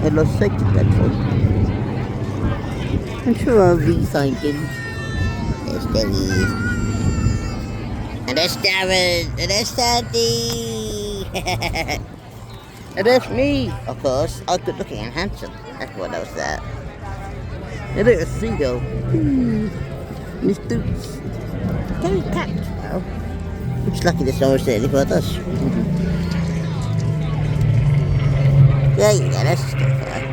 I lost sight of that one. I'm sure I'll be thinking. There's Denny. And there's Darren. And there's Sandy. And there's me, of course. I'm good looking and handsome. Everyone knows that. And there's Seagull. Miss Dukes. Very cat. Well, it's lucky there's no one sitting with us. There you go, that's Spitfire.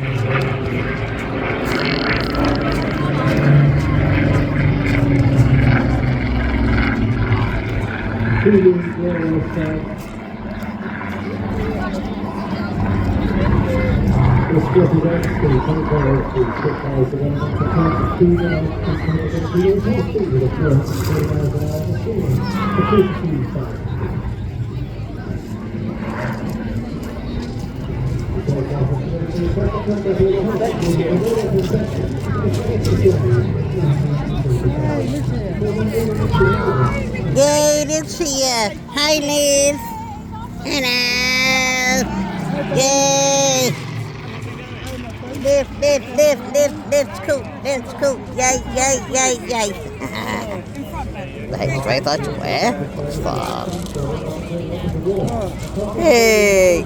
Yay, Liv's here. Hi, Liv. Hello. Yay. Liv's cool. Liv's cool. Yay. Thanks, very much. Where? It's far. Hey.